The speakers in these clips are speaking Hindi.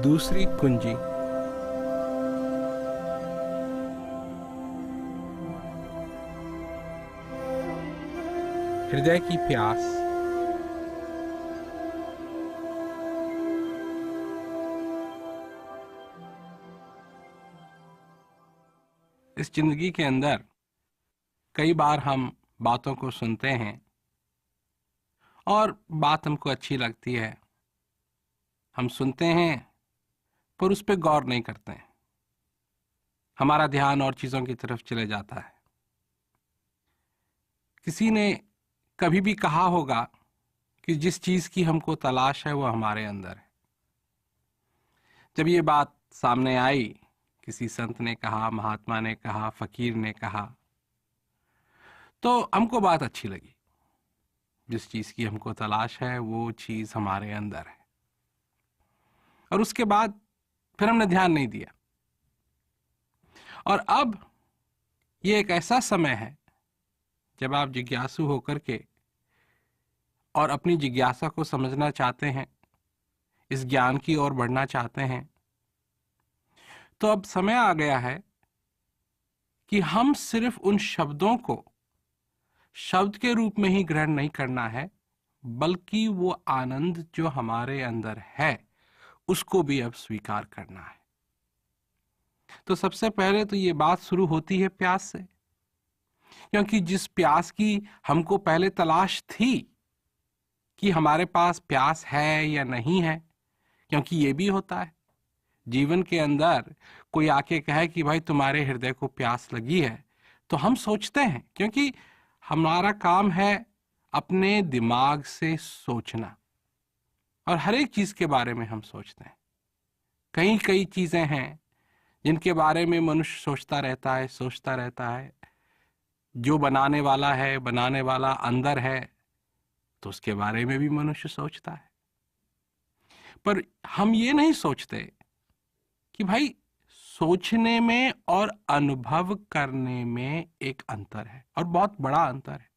दूसरी कुंजी। हृदय की प्यास। इस जिंदगी के अंदर कई बार हम बातों को सुनते हैं और बात हमको अच्छी लगती है, हम सुनते हैं पर उस पर गौर नहीं करते हैं, हमारा ध्यान और चीजों की तरफ चले जाता है। किसी ने कभी भी कहा होगा कि जिस चीज की हमको तलाश है वो हमारे अंदर है। जब ये बात सामने आई, किसी संत ने कहा, महात्मा ने कहा, फकीर ने कहा, तो हमको बात अच्छी लगी। जिस चीज की हमको तलाश है वो चीज हमारे अंदर है। और उसके बाद फिर हमने ध्यान नहीं दिया। और अब ये एक ऐसा समय है जब आप जिज्ञासु होकर के और अपनी जिज्ञासा को समझना चाहते हैं, इस ज्ञान की ओर बढ़ना चाहते हैं, तो अब समय आ गया है कि हम सिर्फ उन शब्दों को शब्द के रूप में ही ग्रहण नहीं करना है, बल्कि वो आनंद जो हमारे अंदर है उसको भी अब स्वीकार करना है। तो सबसे पहले तो ये बात शुरू होती है प्यास से, क्योंकि जिस प्यास की हमको पहले तलाश थी कि हमारे पास प्यास है या नहीं है, क्योंकि ये भी होता है जीवन के अंदर कोई आके कहे कि भाई तुम्हारे हृदय को प्यास लगी है, तो हम सोचते हैं, क्योंकि हमारा काम है अपने दिमाग से सोचना और हर एक चीज के बारे में हम सोचते हैं। कई चीजें हैं जिनके बारे में मनुष्य सोचता रहता है। जो बनाने वाला अंदर है तो उसके बारे में भी मनुष्य सोचता है। पर हम ये नहीं सोचते कि भाई सोचने में और अनुभव करने में एक अंतर है, और बहुत बड़ा अंतर है।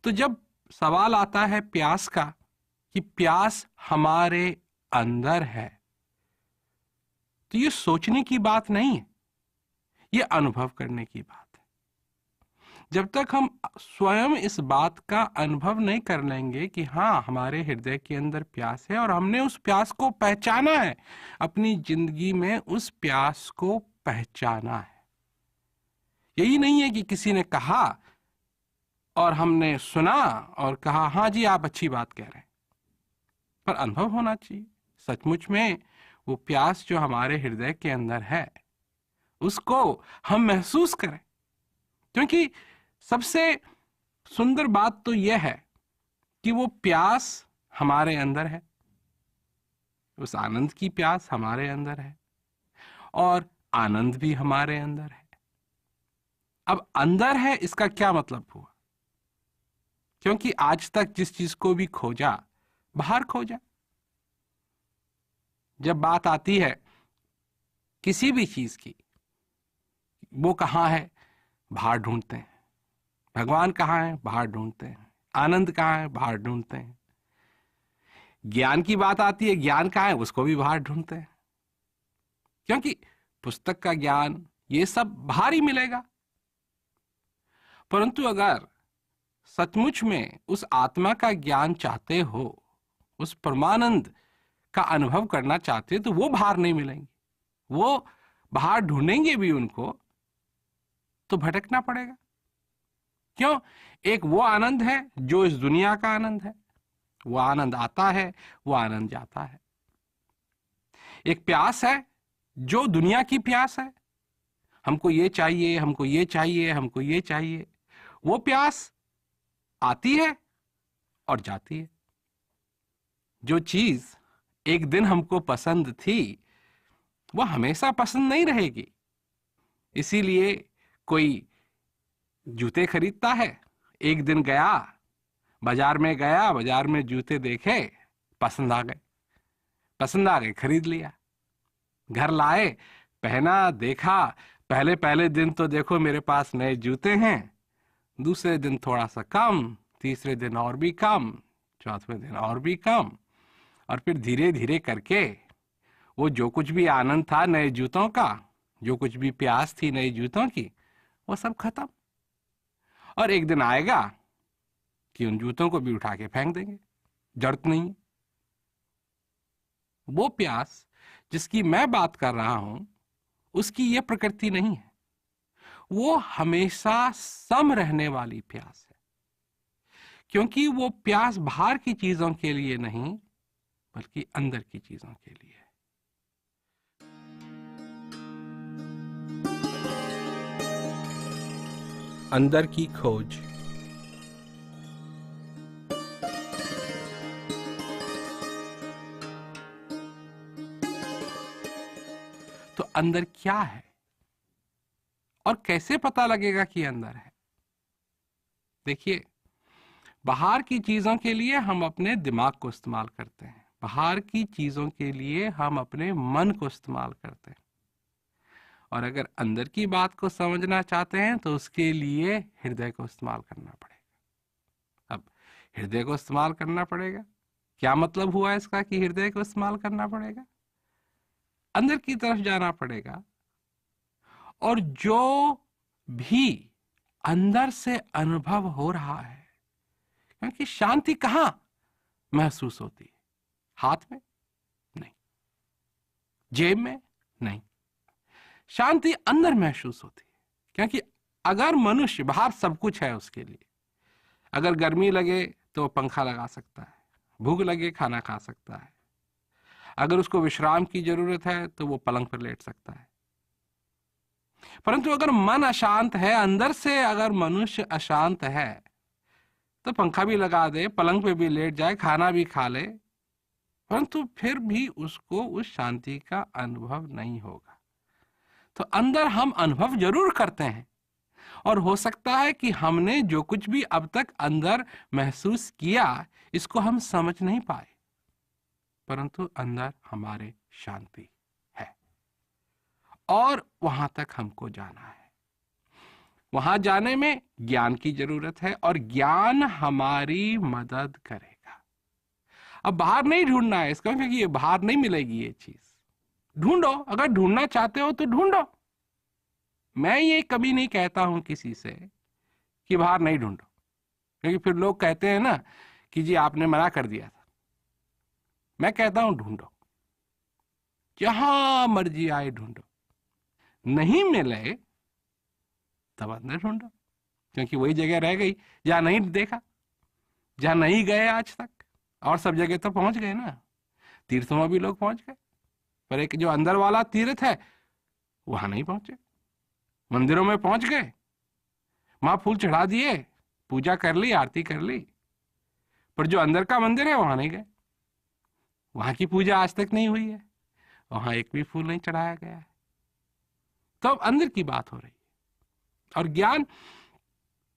तो जब सवाल आता है प्यास का कि प्यास हमारे अंदर है, तो ये सोचने की बात नहीं है, ये अनुभव करने की बात है। जब तक हम स्वयं इस बात का अनुभव नहीं कर लेंगे कि हाँ हमारे हृदय के अंदर प्यास है और हमने उस प्यास को पहचाना है, अपनी जिंदगी में उस प्यास को पहचाना है। यही नहीं है कि किसी ने कहा और हमने सुना और कहा हाँ जी आप अच्छी बात कह रहे हैं, पर अनुभव होना चाहिए। सचमुच में वो प्यास जो हमारे हृदय के अंदर है उसको हम महसूस करें, क्योंकि सबसे सुंदर बात तो यह है कि वो प्यास हमारे अंदर है, उस आनंद की प्यास हमारे अंदर है और आनंद भी हमारे अंदर है। अब अंदर है इसका क्या मतलब हुआ? क्योंकि आज तक जिस चीज को भी खोजा बाहर खोजा। जब बात आती है किसी भी चीज की, वो कहाँ है बाहर ढूंढते हैं। भगवान कहाँ है बाहर ढूंढते हैं। आनंद कहाँ है बाहर ढूंढते हैं। ज्ञान की बात आती है, ज्ञान कहाँ है उसको भी बाहर ढूंढते हैं, क्योंकि पुस्तक का ज्ञान ये सब बाहर ही मिलेगा। परंतु अगर सचमुच में उस आत्मा का ज्ञान चाहते हो, उस परमानंद का अनुभव करना चाहते हो, तो वो बाहर नहीं मिलेंगे। वो बाहर ढूंढेंगे भी उनको तो भटकना पड़ेगा। क्यों? एक वो आनंद है जो इस दुनिया का आनंद है, वो आनंद आता है, वो आनंद जाता है। एक प्यास है जो दुनिया की प्यास है, हमको ये चाहिए, हमको ये चाहिए, हमको ये चाहिए। वो प्यास आती है और जाती है। जो चीज एक दिन हमको पसंद थी वो हमेशा पसंद नहीं रहेगी। इसीलिए कोई जूते खरीदता है, एक दिन गया बाजार में जूते देखे, पसंद आ गए खरीद लिया, घर लाए, पहना, देखा। पहले दिन तो देखो मेरे पास नए जूते हैं, दूसरे दिन थोड़ा सा कम, तीसरे दिन और भी कम, चौथे दिन और भी कम, और फिर धीरे धीरे करके वो जो कुछ भी आनंद था नए जूतों का, जो कुछ भी प्यास थी नए जूतों की, वो सब खत्म। और एक दिन आएगा कि उन जूतों को भी उठा के फेंक देंगे, जरूरत नहीं। वो प्यास जिसकी मैं बात कर रहा हूं, उसकी ये प्रकृति नहीं है। वो हमेशा सम रहने वाली प्यास है, क्योंकि वो प्यास बाहर की चीजों के लिए नहीं, बल्कि अंदर की चीजों के लिए है। अंदर की खोज। तो अंदर क्या है और कैसे पता लगेगा कि अंदर है? देखिए, बाहर की चीजों के लिए हम अपने दिमाग को इस्तेमाल करते हैं, बाहर की चीजों के लिए हम अपने मन को इस्तेमाल करते हैं, और अगर अंदर की बात को समझना चाहते हैं तो उसके लिए हृदय को इस्तेमाल करना पड़ेगा। अब हृदय को इस्तेमाल करना पड़ेगा, क्या मतलब हुआ इसका कि हृदय को इस्तेमाल करना पड़ेगा? अंदर की तरफ जाना पड़ेगा, और जो भी अंदर से अनुभव हो रहा है, क्योंकि शांति कहां महसूस होती है? हाथ में नहीं, जेब में नहीं, शांति अंदर महसूस होती है। क्योंकि अगर मनुष्य, बाहर सब कुछ है उसके लिए, अगर गर्मी लगे तो पंखा लगा सकता है, भूख लगे खाना खा सकता है, अगर उसको विश्राम की जरूरत है तो वो पलंग पर लेट सकता है। परंतु अगर मन अशांत है, अंदर से अगर मनुष्य अशांत है, तो पंखा भी लगा दे, पलंग पे भी लेट जाए, खाना भी खा ले, परंतु फिर भी उसको उस शांति का अनुभव नहीं होगा। तो अंदर हम अनुभव जरूर करते हैं, और हो सकता है कि हमने जो कुछ भी अब तक अंदर महसूस किया, इसको हम समझ नहीं पाए, परंतु अंदर हमारे शांति है, और वहां तक हमको जाना है। वहां जाने में ज्ञान की जरूरत है, और ज्ञान हमारी मदद करेगा। अब बाहर नहीं ढूंढना है इसका, क्योंकि ये बाहर नहीं मिलेगी ये चीज। ढूंढो, अगर ढूंढना चाहते हो तो ढूंढो। मैं ये कभी नहीं कहता हूं किसी से कि बाहर नहीं ढूंढो, क्योंकि फिर लोग कहते हैं ना कि जी आपने मना कर दिया था। मैं कहता हूं ढूंढो, जहां मर्जी आए ढूंढो, नहीं मिले तब अंदर ढूंढो, क्योंकि वही जगह रह गई जहां नहीं देखा, जहां नहीं गए आज तक। और सब जगह तो पहुंच गए ना, तीर्थों में भी लोग पहुंच गए, पर एक जो अंदर वाला तीर्थ है वहां नहीं पहुंचे। मंदिरों में पहुंच गए, वहां फूल चढ़ा दिए, पूजा कर ली, आरती कर ली, पर जो अंदर का मंदिर है वहां नहीं गए, वहां की पूजा आज तक नहीं हुई है, वहां एक भी फूल नहीं चढ़ाया गया है। तो अब अंदर की बात हो रही है, और ज्ञान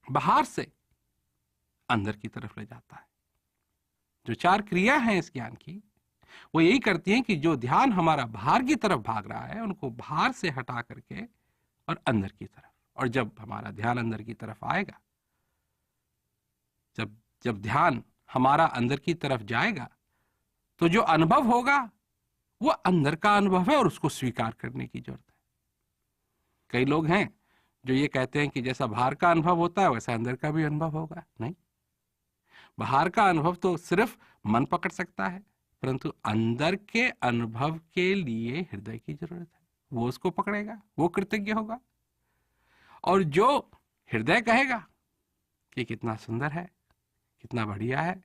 बाहर से अंदर की तरफ ले जाता है। जो 4 क्रिया हैं इस ज्ञान की, वो यही करती हैं कि जो ध्यान हमारा बाहर की तरफ भाग रहा है, उनको बाहर से हटा करके और अंदर की तरफ। और जब हमारा ध्यान अंदर की तरफ आएगा, जब जब ध्यान हमारा अंदर की तरफ जाएगा, तो जो अनुभव होगा वो अंदर का अनुभव है, और उसको स्वीकार करने की जरूरत है। कई लोग हैं जो ये कहते हैं कि जैसा बाहर का अनुभव होता है वैसा अंदर का भी अनुभव होगा। नहीं, बाहर का अनुभव तो सिर्फ मन पकड़ सकता है, परंतु अंदर के अनुभव के लिए हृदय की जरूरत है। वो उसको पकड़ेगा, वो कृतज्ञ होगा। और जो हृदय कहेगा कि कितना सुंदर है, कितना बढ़िया है,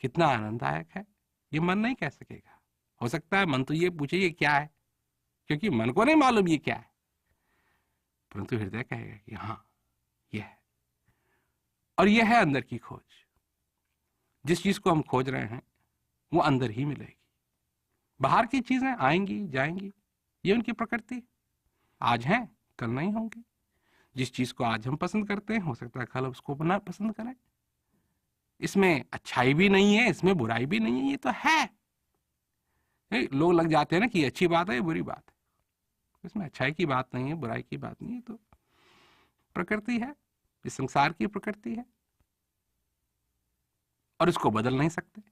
कितना आनंददायक है, ये मन नहीं कह सकेगा। हो सकता है मन तो ये पूछे ये क्या है, क्योंकि मन को नहीं मालूम ये क्या है, परंतु हृदय कहेगा कि हाँ ये है। और यह है अंदर की खोज। जिस चीज को हम खोज रहे हैं वो अंदर ही मिलेगी। बाहर की चीजें आएंगी जाएंगी, ये उनकी प्रकृति, आज हैं कल नहीं होंगी। जिस चीज को आज हम पसंद करते हैं, हो सकता है कल उसको ना पसंद करें। इसमें अच्छाई भी नहीं है, इसमें बुराई भी नहीं है, ये तो है। लोग लग जाते हैं ना कि अच्छी बात है ये बुरी बात है, इसमें अच्छाई की बात नहीं है, बुराई की बात नहीं है, तो प्रकृति है, इस संसार की प्रकृति है, और इसको बदल नहीं सकते।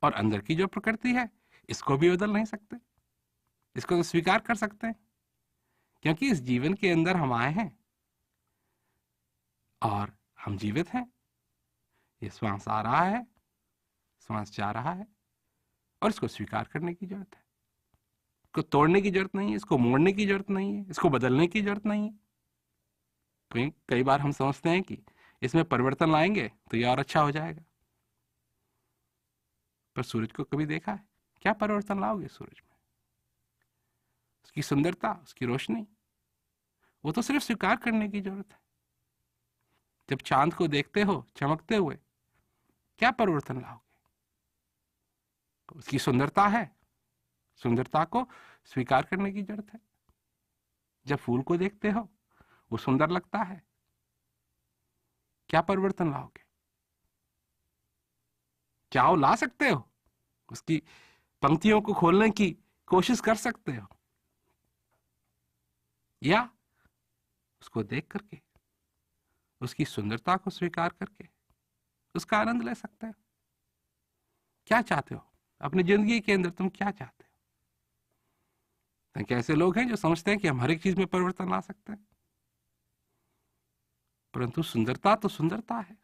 और अंदर की जो प्रकृति है, इसको भी बदल नहीं सकते, इसको तो स्वीकार कर सकते हैं, क्योंकि इस जीवन के अंदर हम आए हैं और हम जीवित हैं। ये श्वास आ रहा है, श्वास जा रहा है, और इसको स्वीकार करने की जरूरत है। इसको तोड़ने की जरूरत नहीं है, इसको मोड़ने की जरूरत नहीं है, इसको बदलने की जरूरत नहीं है। कई बार हम समझते हैं कि इसमें परिवर्तन लाएंगे तो ये और अच्छा हो जाएगा, पर सूरज को कभी देखा है? क्या परिवर्तन लाओगे सूरज में? उसकी सुंदरता, उसकी रोशनी, वो तो सिर्फ स्वीकार करने की जरूरत है। जब चांद को देखते हो चमकते हुए, क्या परिवर्तन लाओगे? उसकी सुंदरता है, सुंदरता को स्वीकार करने की जरूरत है। जब फूल को देखते हो वो सुंदर लगता है, क्या परिवर्तन लाओगे? चाहो ला सकते हो, उसकी पंक्तियों को खोलने की कोशिश कर सकते हो, या उसको देख करके, उसकी सुंदरता को स्वीकार करके उसका आनंद ले सकते हो। क्या चाहते हो अपनी जिंदगी के अंदर? तुम क्या चाहते हो? तो ऐसे लोग हैं जो समझते हैं कि हम हर एक चीज में परिवर्तन ला सकते हैं, परंतु सुंदरता तो सुंदरता है।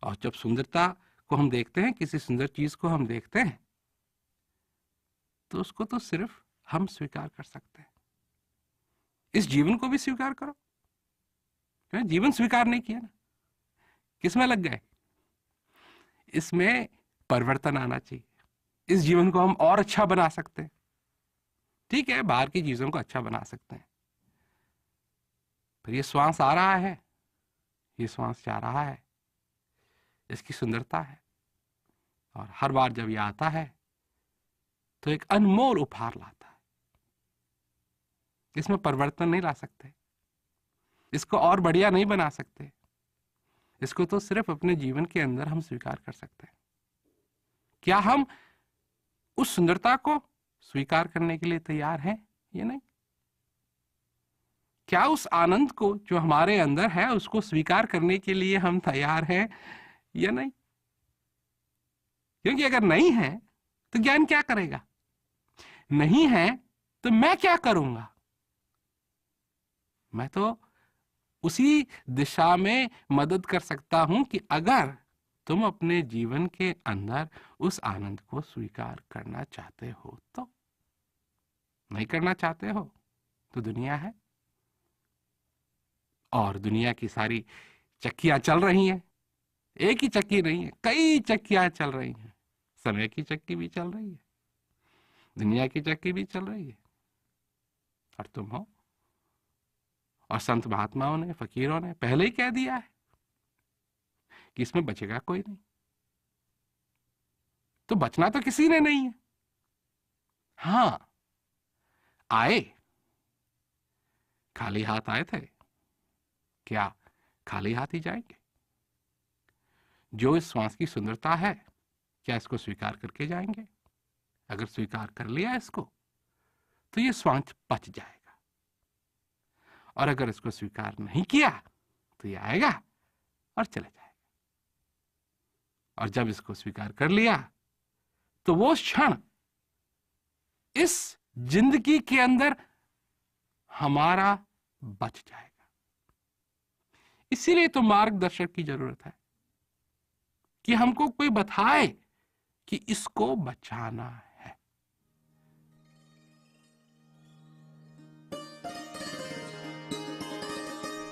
और जब सुंदरता को हम देखते हैं, किसी सुंदर चीज को हम देखते हैं, तो उसको तो सिर्फ हम स्वीकार कर सकते हैं। इस जीवन को भी स्वीकार करो। जीवन स्वीकार नहीं किया ना, किसमें लग गए? इसमें परिवर्तन आना चाहिए। इस जीवन को हम और अच्छा बना सकते हैं। ठीक है, बाहर की चीजों को अच्छा बना सकते हैं, पर ये श्वास आ रहा है, ये श्वास जा रहा है, इसकी सुंदरता है। और हर बार जब ये आता है तो एक अनमोल उपहार लाता है। इसमें परिवर्तन नहीं ला सकते, इसको और बढ़िया नहीं बना सकते, इसको तो सिर्फ अपने जीवन के अंदर हम स्वीकार कर सकते हैं। क्या हम उस सुंदरता को स्वीकार करने के लिए तैयार हैं या नहीं? क्या उस आनंद को जो हमारे अंदर है उसको स्वीकार करने के लिए हम तैयार हैं या नहीं? क्योंकि अगर नहीं है तो ज्ञान क्या करेगा? नहीं है तो मैं क्या करूंगा? मैं तो उसी दिशा में मदद कर सकता हूं कि अगर तुम अपने जीवन के अंदर उस आनंद को स्वीकार करना चाहते हो तो। नहीं करना चाहते हो तो दुनिया है, और दुनिया की सारी चक्कियां चल रही हैं। एक ही चक्की नहीं है, कई चक्कियां चल रही हैं। समय की चक्की भी चल रही है, दुनिया की चक्की भी चल रही है, और तुम हो। और संत महात्माओं ने, फकीरों ने पहले ही कह दिया है कि इसमें बचेगा कोई नहीं। तो बचना तो किसी ने नहीं है। हां, आए, खाली हाथ आए थे, क्या खाली हाथ ही जाएंगे? जो इस श्वास की सुंदरता है, क्या इसको स्वीकार करके जाएंगे? अगर स्वीकार कर लिया इसको तो ये श्वास बच जाएगा, और अगर इसको स्वीकार नहीं किया तो ये आएगा और चले जाएगा। और जब इसको स्वीकार कर लिया तो वो क्षण इस जिंदगी के अंदर हमारा बच जाएगा। इसीलिए तो मार्गदर्शक की जरूरत है कि हमको कोई बताए कि इसको बचाना है।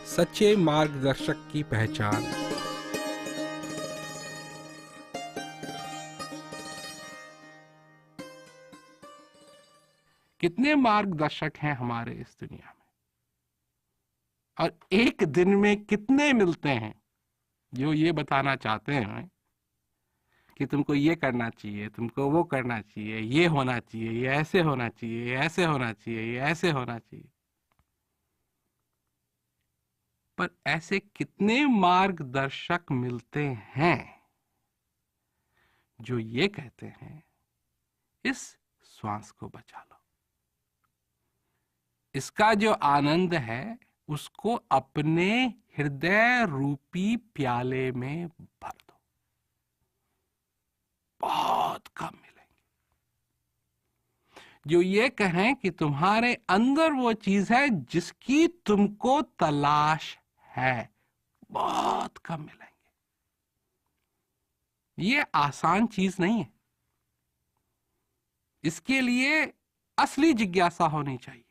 सच्चे मार्गदर्शक की पहचान। कितने मार्गदर्शक हैं हमारे इस दुनिया में, और एक दिन में कितने मिलते हैं जो ये बताना चाहते हैं कि तुमको ये करना चाहिए, तुमको वो करना चाहिए, ये होना चाहिए, ये ऐसे होना चाहिए, ये ऐसे होना चाहिए, ये ऐसे होना चाहिए। पर ऐसे कितने मार्गदर्शक मिलते हैं जो ये कहते हैं इस श्वास को बचा लो, इसका जो आनंद है उसको अपने हृदय रूपी प्याले में भर दो। बहुत कम मिलेंगे, जो ये कहें कि तुम्हारे अंदर वो चीज है जिसकी तुमको तलाश है, बहुत कम मिलेंगे। ये आसान चीज नहीं है। इसके लिए असली जिज्ञासा होनी चाहिए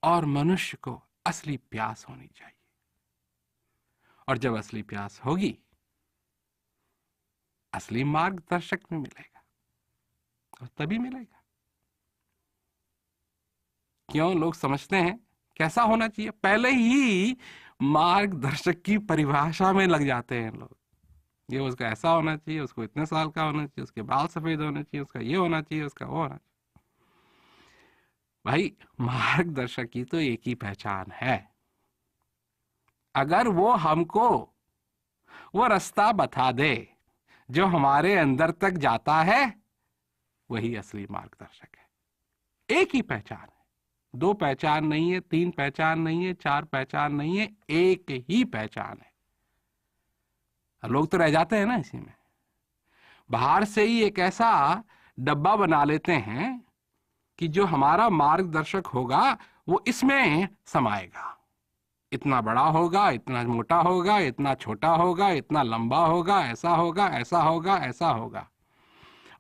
और मनुष्य को असली प्यास होनी चाहिए। और जब असली प्यास होगी, असली मार्गदर्शक भी मिलेगा, और तभी मिलेगा। क्यों लोग समझते हैं कैसा होना चाहिए, पहले ही मार्गदर्शक की परिभाषा में लग जाते हैं लोग। ये उसका ऐसा होना चाहिए, उसको इतने साल का होना चाहिए, उसके बाल सफेद होने चाहिए, उसका ये होना चाहिए, उसका वो होना चाहिए। भाई, मार्गदर्शक की तो एक ही पहचान है। अगर वो हमको वो रास्ता बता दे जो हमारे अंदर तक जाता है, वही असली मार्गदर्शक है। एक ही पहचान है, दो पहचान नहीं है, तीन पहचान नहीं है, चार पहचान नहीं है, एक ही पहचान है। लोग तो रह जाते हैं ना इसी में। बाहर से ही एक ऐसा डब्बा बना लेते हैं कि जो हमारा मार्गदर्शक होगा वो इसमें समाएगा। इतना बड़ा होगा, इतना मोटा होगा, इतना छोटा होगा, इतना लंबा होगा, ऐसा होगा, ऐसा होगा, ऐसा होगा।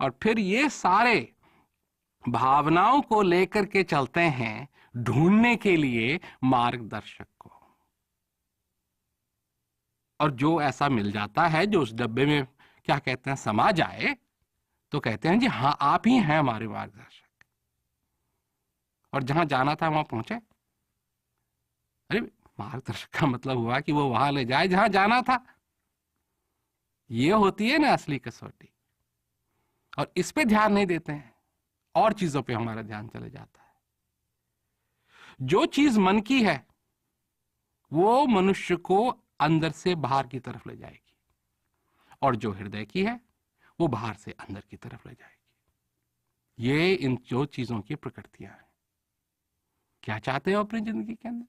और फिर ये सारे भावनाओं को लेकर के चलते हैं ढूंढने के लिए मार्गदर्शक को। और जो ऐसा मिल जाता है, जो उस डब्बे में क्या कहते हैं समा जाए, तो कहते हैं जी हाँ, आप ही हैं हमारे मार्गदर्शक। और जहां जाना था वहां पहुंचे। अरे, मार्गदर्शक का मतलब हुआ कि वो वहां ले जाए जहां जाना था। ये होती है ना असली कसौटी। और इस पे ध्यान नहीं देते हैं, और चीजों पे हमारा ध्यान चले जाता है। जो चीज मन की है वो मनुष्य को अंदर से बाहर की तरफ ले जाएगी, और जो हृदय की है वो बाहर से अंदर की तरफ ले जाएगी। ये इन जो चीजों की प्रकृतियां हैं। क्या चाहते हो अपनी जिंदगी के अंदर,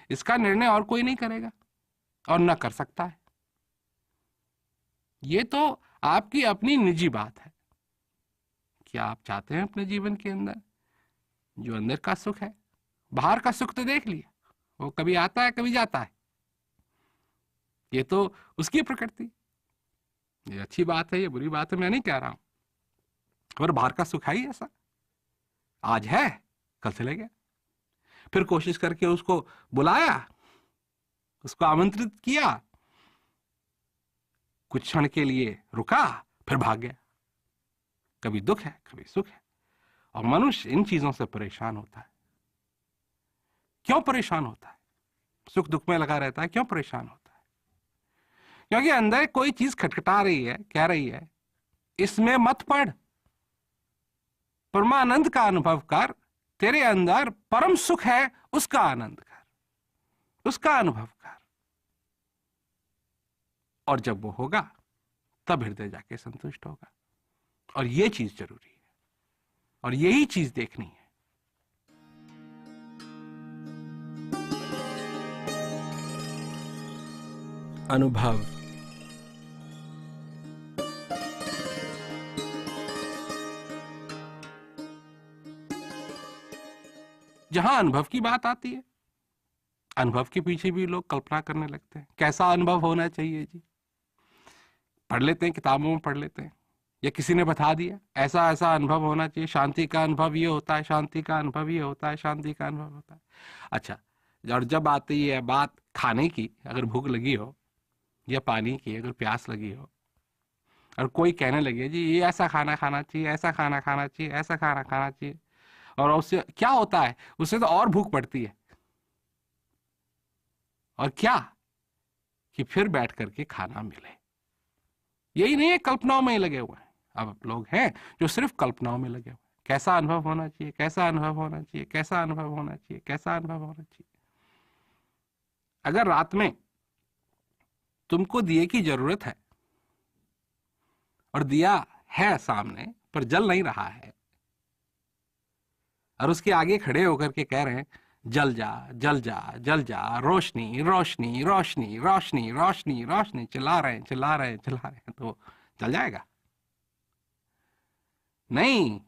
इसका निर्णय और कोई नहीं करेगा और ना कर सकता है। ये तो आपकी अपनी निजी बात है। क्या आप चाहते हैं अपने जीवन के अंदर जो अंदर का सुख है? बाहर का सुख तो देख लिया, वो कभी आता है कभी जाता है, ये तो उसकी प्रकृति। ये अच्छी बात है, ये बुरी बात है, मैं नहीं कह रहा हूं। और बाहर का सुख है ही ऐसा, आज है कल चले गया। फिर कोशिश करके उसको बुलाया, उसको आमंत्रित किया, कुछ क्षण के लिए रुका, फिर भाग गया। कभी दुख है कभी सुख है, और मनुष्य इन चीजों से परेशान होता है। क्यों परेशान होता है? सुख दुख में लगा रहता है, क्यों परेशान होता है? क्योंकि अंदर कोई चीज खटखटा रही है, कह रही है इसमें मत पड़, परमानंद का अनुभव कर, तेरे अंदर परम सुख है, उसका आनंद कर, उसका अनुभव कर। और जब वो होगा तब हृदय जाके संतुष्ट होगा। और ये चीज जरूरी है, और यही चीज देखनी है। अनुभव। जहां अनुभव की बात आती है, अनुभव के पीछे भी लोग कल्पना करने लगते हैं। कैसा अनुभव होना चाहिए जी? पढ़ लेते हैं, किताबों में पढ़ लेते हैं, या किसी ने बता दिया ऐसा ऐसा अनुभव होना चाहिए, शांति का अनुभव ये होता है, शांति का अनुभव ये होता है, शांति का अनुभव होता है। अच्छा, और जब आती है बात खाने की, अगर भूख लगी हो, या पानी की अगर प्यास लगी हो, और कोई कहने लगे जी ये ऐसा खाना खाना चाहिए, ऐसा खाना खाना चाहिए, ऐसा खाना खाना चाहिए, और उससे क्या होता है? उससे तो और भूख बढ़ती है। और क्या कि फिर बैठ करके खाना मिले। यही नहीं है, कल्पनाओं में ही लगे हुए हैं। अब लोग हैं जो सिर्फ कल्पनाओं में लगे हुए हैं। कैसा अनुभव होना चाहिए, कैसा अनुभव होना चाहिए, कैसा अनुभव होना चाहिए, कैसा अनुभव होना चाहिए। अगर रात में तुमको दिए की जरूरत है और दिया है सामने पर जल नहीं रहा है, और उसके आगे खड़े होकर के कह रहे हैं जल जा जल जा जल जा, रोशनी रोशनी रोशनी रोशनी रोशनी रोशनी, चिल्ला रहे हैं चिल्ला रहे हैं चिल्ला रहे हैं, तो जल जाएगा? नहीं,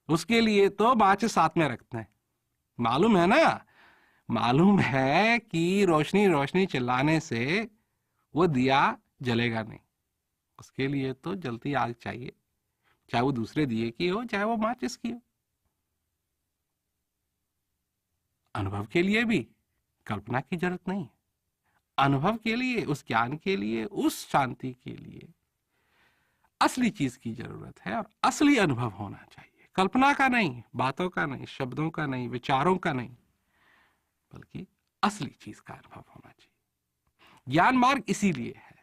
उसके लिए तो माचिस साथ में रखते हैं। मालूम है ना, मालूम है कि रोशनी रोशनी चिल्लाने से वो दिया जलेगा नहीं। उसके लिए तो जलती आग चाहिए, चाहे वो दूसरे दिए की हो चाहे वो माचिस की हो। अनुभव के लिए भी कल्पना की जरूरत नहीं है। अनुभव के लिए, उस ज्ञान के लिए, उस शांति के लिए असली चीज की जरूरत है और असली अनुभव होना चाहिए। कल्पना का नहीं, बातों का नहीं, शब्दों का नहीं, विचारों का नहीं, बल्कि असली चीज का अनुभव होना चाहिए। ज्ञान मार्ग इसीलिए है।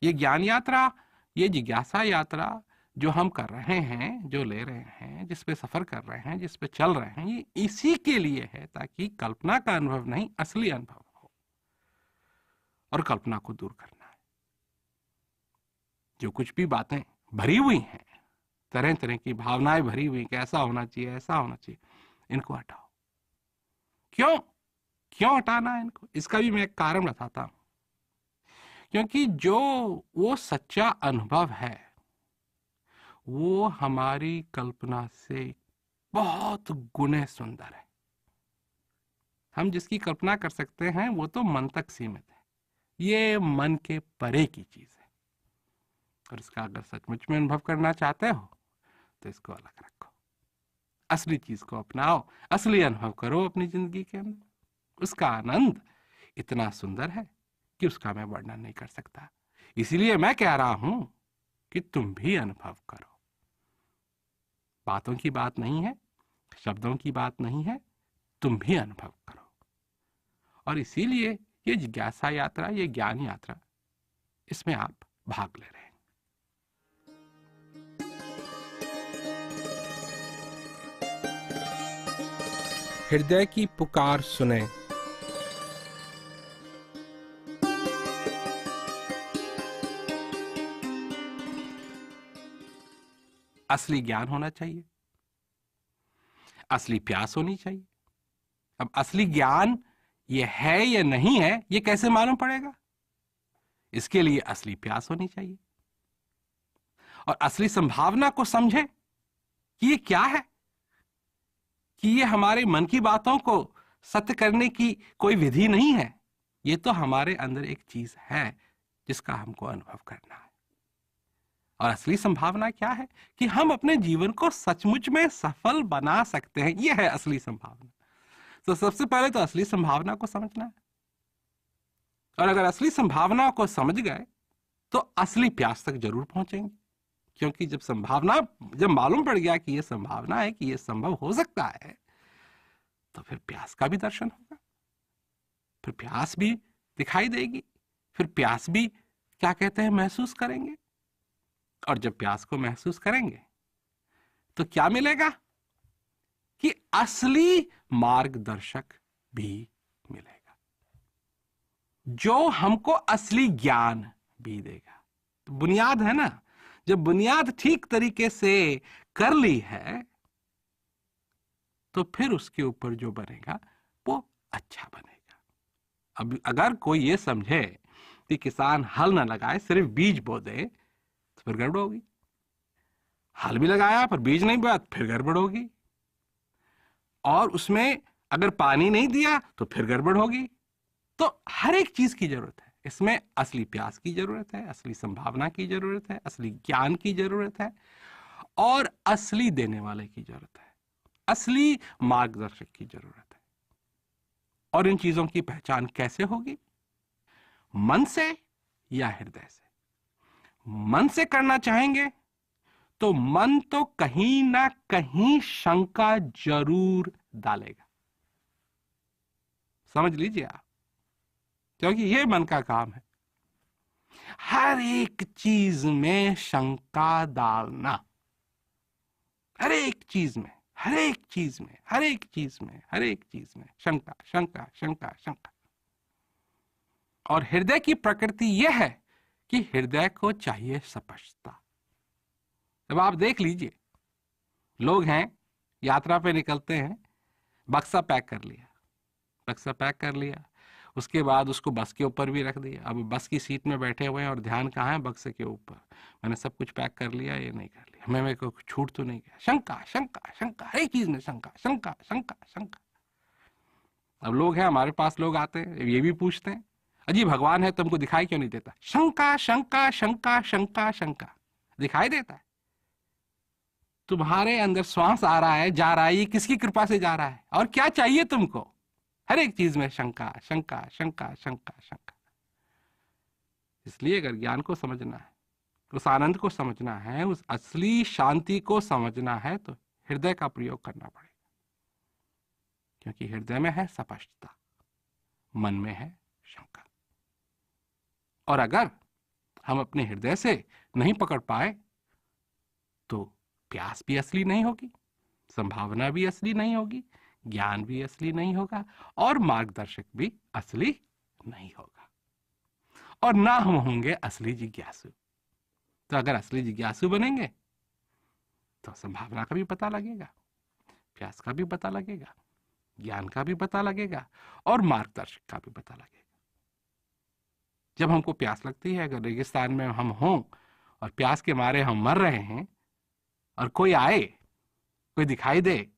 ये ज्ञान यात्रा, ये जिज्ञासा यात्रा जो हम कर रहे हैं, जो ले रहे हैं, जिस पे सफर कर रहे हैं, जिस पे चल रहे हैं, ये इसी के लिए है ताकि कल्पना का अनुभव नहीं, असली अनुभव हो। और कल्पना को दूर करना है। जो कुछ भी बातें भरी हुई हैं, तरह तरह की भावनाएं भरी हुई, कैसा होना चाहिए, ऐसा होना चाहिए, इनको हटाओ। क्यों क्यों हटाना है इनको? इसका भी मैं एक कारण बताता हूं। क्योंकि जो वो सच्चा अनुभव है वो हमारी कल्पना से बहुत गुने सुंदर है। हम जिसकी कल्पना कर सकते हैं वो तो मन तक सीमित है, ये मन के परे की चीज है। और इसका अगर सचमुच में अनुभव करना चाहते हो तो इसको अलग रखो, असली चीज को अपनाओ, असली अनुभव करो अपनी जिंदगी के अंदर। उसका आनंद इतना सुंदर है कि उसका मैं वर्णन नहीं कर सकता। इसीलिए मैं कह रहा हूं कि तुम भी अनुभव करो। बातों की बात नहीं है, शब्दों की बात नहीं है, तुम भी अनुभव करो। और इसीलिए ये जिज्ञासा यात्रा, ये ज्ञान यात्रा, इसमें आप भाग ले रहे हैं। हृदय की पुकार सुने। असली ज्ञान होना चाहिए, असली प्यास होनी चाहिए। अब असली ज्ञान ये है या नहीं है, ये कैसे मालूम पड़ेगा? इसके लिए असली प्यास होनी चाहिए और असली संभावना को समझे कि ये क्या है, कि ये हमारे मन की बातों को सत्य करने की कोई विधि नहीं है। ये तो हमारे अंदर एक चीज है जिसका हमको अनुभव करना है। और असली संभावना क्या है? कि हम अपने जीवन को सचमुच में सफल बना सकते हैं। यह है असली संभावना। तो सबसे पहले तो असली संभावना को समझना है। और अगर असली संभावना को समझ गए तो असली प्यास तक जरूर पहुंचेंगे। क्योंकि जब मालूम पड़ गया कि यह संभावना है, कि यह संभव हो सकता है, तो फिर प्यास का भी दर्शन होगा, फिर प्यास भी दिखाई देगी, फिर प्यास भी क्या कहते हैं महसूस करेंगे। और जब प्यास को महसूस करेंगे तो क्या मिलेगा? कि असली मार्गदर्शक भी मिलेगा जो हमको असली ज्ञान भी देगा। तो बुनियाद है ना, जब बुनियाद ठीक तरीके से कर ली है तो फिर उसके ऊपर जो बनेगा वो अच्छा बनेगा। अब अगर कोई ये समझे कि किसान हल ना लगाए, सिर्फ बीज बो दे, तो फिर गड़बड़ होगी। हल भी लगाया पर बीज नहीं बोया, फिर गड़बड़ होगी। और उसमें अगर पानी नहीं दिया तो फिर गड़बड़ होगी। तो हर एक चीज की जरूरत है। इसमें असली प्यास की जरूरत है, असली संभावना की जरूरत है, असली ज्ञान की जरूरत है और असली देने वाले की जरूरत है, असली मार्गदर्शक की जरूरत है। और इन चीजों की पहचान कैसे होगी? मन से या हृदय से? मन से करना चाहेंगे तो मन तो कहीं ना कहीं शंका जरूर डालेगा, समझ लीजिए आप, क्योंकि यह मन का काम है, हर एक चीज में शंका डालना। हर एक चीज में, हर एक चीज में, हर एक चीज में, हर एक चीज में शंका शंका शंका शंका। और हृदय की प्रकृति यह है कि हृदय को चाहिए स्पष्टता। अब आप देख लीजिए, लोग हैं यात्रा पे निकलते हैं, बक्सा पैक कर लिया, बक्सा पैक कर लिया, उसके बाद उसको बस के ऊपर भी रख दिया। अब बस की सीट में बैठे हुए हैं और ध्यान कहाँ है? बक्से के ऊपर। मैंने सब कुछ पैक कर लिया, ये नहीं कर लिया, मेरे को छूट तो नहीं गया। शंका शंका शंका, हर एक चीज में शंका शंका शंका शंका। अब लोग हैं हमारे पास, लोग आते हैं ये भी पूछते हैं, अजी भगवान है तुमको दिखाई क्यों नहीं देता? शंका शंका शंका शंका शंका। दिखाई देता है, तुम्हारे अंदर श्वास आ रहा है, जा रहा है, ये किसकी कृपा से जा रहा है? और क्या चाहिए तुमको? हर एक चीज में शंका शंका शंका शंका शंका। इसलिए अगर ज्ञान को समझना है, उस आनंद को समझना है, उस असली शांति को समझना है, तो हृदय का प्रयोग करना पड़ेगा। क्योंकि हृदय में है स्पष्टता, मन में है शंका। और अगर हम अपने हृदय से नहीं पकड़ पाए तो प्यास भी असली नहीं होगी, संभावना भी असली नहीं होगी, ज्ञान भी असली नहीं होगा, और मार्गदर्शक भी असली नहीं होगा, और ना हम होंगे असली जिज्ञासु। तो अगर असली जिज्ञासु बनेंगे तो संभावना का भी पता लगेगा, प्यास का भी पता लगेगा, ज्ञान का भी पता लगेगा, और मार्गदर्शक का भी पता लगेगा। जब हमको प्यास लगती है, अगर रेगिस्तान में हम हों और प्यास के मारे हम मर रहे हैं, और कोई आए, कोई दिखाई दे,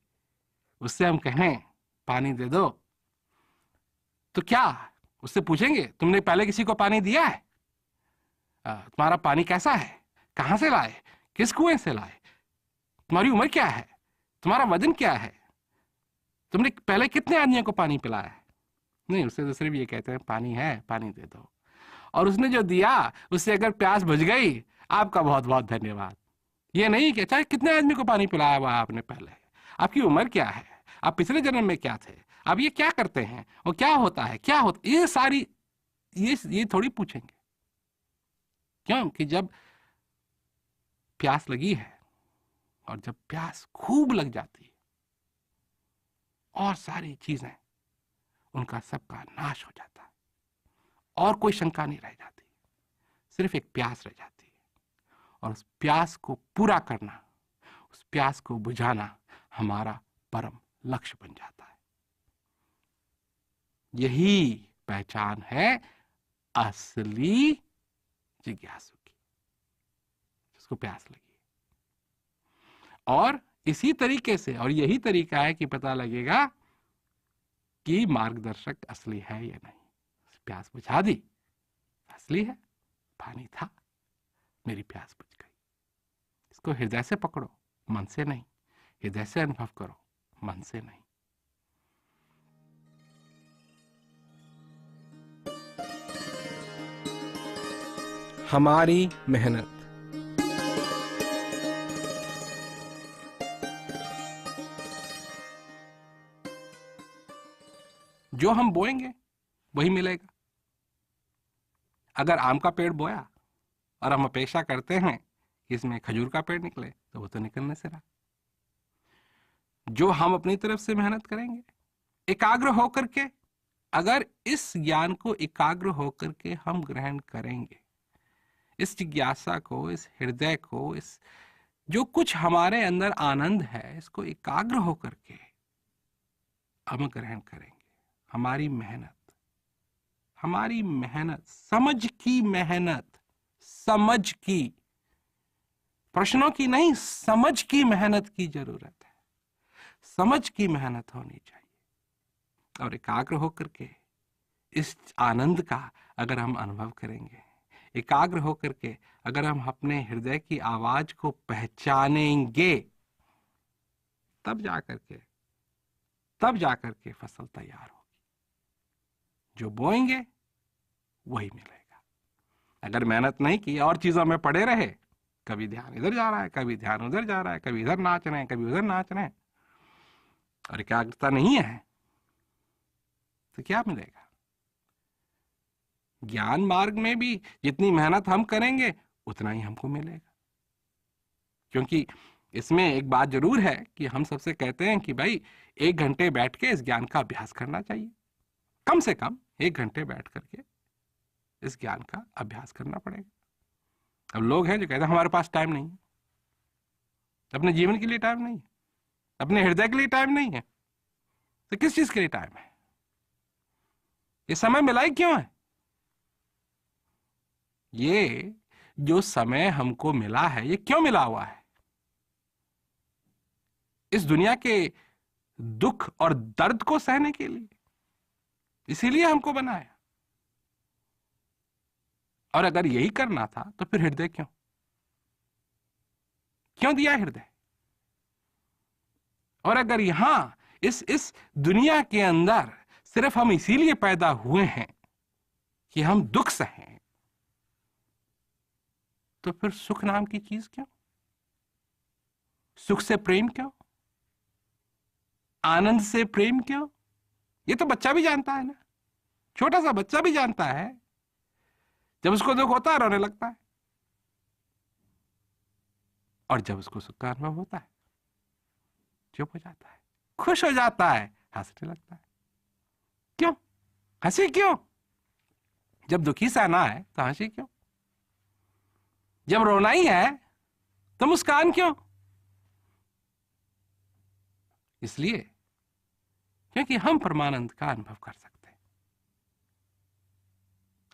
उससे हम कहें पानी दे दो, तो क्या उससे पूछेंगे तुमने पहले किसी को पानी दिया है? तुम्हारा पानी कैसा है? कहां से लाए? किस कुएं से लाए? तुम्हारी उम्र क्या है? तुम्हारा वजन क्या है? तुमने पहले कितने आदमियों को पानी पिलाया है? नहीं, उससे दूसरे भी ये कहते हैं पानी है, पानी दे दो। और उसने जो दिया उससे अगर प्यास बुझ गई, आपका बहुत बहुत धन्यवाद। ये नहीं कि चाहे कितने आदमी को पानी पिलाया हुआ आपने पहले, आपकी उम्र क्या है, आप पिछले जन्म में क्या थे, आप ये क्या करते हैं, वो क्या होता है, क्या होता, ये सारी ये थोड़ी पूछेंगे। क्यों? कि जब प्यास लगी है, और जब प्यास खूब लग जाती है, और सारी चीजें उनका सबका नाश हो जाता है, और कोई शंका नहीं रह जाती, सिर्फ एक प्यास रह जाती है। और उस प्यास को पूरा करना, उस प्यास को बुझाना हमारा परम लक्ष्य बन जाता है। यही पहचान है असली जिज्ञासु की, जिसको प्यास लगी। और इसी तरीके से, और यही तरीका है कि पता लगेगा कि मार्गदर्शक असली है या नहीं। प्यास बुझा दी, असली है, पानी था, मेरी प्यास बुझ गई। इसको हृदय से पकड़ो, मन से नहीं। हृदय से अनुभव करो, मन से नहीं। हमारी मेहनत। जो हम बोएंगे वही मिलेगा। अगर आम का पेड़ बोया और हम अपेक्षा करते हैं कि इसमें खजूर का पेड़ निकले, तो वो तो निकलने से रहा। जो हम अपनी तरफ से मेहनत करेंगे, एकाग्र होकर के, अगर इस ज्ञान को एकाग्र होकर के हम ग्रहण करेंगे, इस जिज्ञासा को, इस हृदय को, इस जो कुछ हमारे अंदर आनंद है, इसको एकाग्र होकर के हम ग्रहण करेंगे। हमारी मेहनत, हमारी मेहनत, समझ की मेहनत, समझ की, प्रश्नों की नहीं, समझ की मेहनत की जरूरत है। समझ की मेहनत होनी चाहिए। और एकाग्र होकर के इस आनंद का अगर हम अनुभव करेंगे, एकाग्र होकर के अगर हम अपने हृदय की आवाज को पहचानेंगे, तब जाकर के फसल तैयार होगी। जो बोएंगे वही मिलेगा। अगर मेहनत नहीं की और चीजों में पड़े रहे, कभी ध्यान इधर जा रहा है, कभी ध्यान उधर जा रहा है, कभी इधर नाच रहे हैं, कभी उधर नाच रहे हैं, और एकाग्रता नहीं है, तो क्या मिलेगा? ज्ञान मार्ग में भी जितनी मेहनत हम करेंगे उतना ही हमको मिलेगा। क्योंकि इसमें एक बात जरूर है कि हम सबसे कहते हैं कि भाई 1 घंटे बैठ के इस ज्ञान का अभ्यास करना चाहिए। कम से कम 1 घंटे बैठ करके इस ज्ञान का अभ्यास करना पड़ेगा। अब लोग हैं जो कहते हैं हमारे पास टाइम नहीं है, अपने जीवन के लिए टाइम नहीं है, अपने हृदय के लिए टाइम नहीं है, तो किस चीज के लिए टाइम है? ये समय मिला ही क्यों है? ये जो समय हमको मिला है, ये क्यों मिला हुआ है? इस दुनिया के दुख और दर्द को सहने के लिए, इसीलिए हमको बनाया। और अगर यही करना था तो फिर हृदय क्यों क्यों दिया हृदय? और अगर यहां इस दुनिया के अंदर सिर्फ हम इसीलिए पैदा हुए हैं कि हम दुख सहें, तो फिर सुख नाम की चीज क्यों? सुख से प्रेम क्यों? आनंद से प्रेम क्यों? ये तो बच्चा भी जानता है ना, छोटा सा बच्चा भी जानता है। जब उसको दुख होता है रोने लगता है, और जब उसको सुख का अनुभव होता है चुप हो जाता है, खुश हो जाता है, हंसने लगता है। क्यों हंसी क्यों? जब दुखी सहना है तो हंसी क्यों? जब रोना ही है तो मुस्कान क्यों? इसलिए क्योंकि हम परमानंद का अनुभव कर सकते हैं।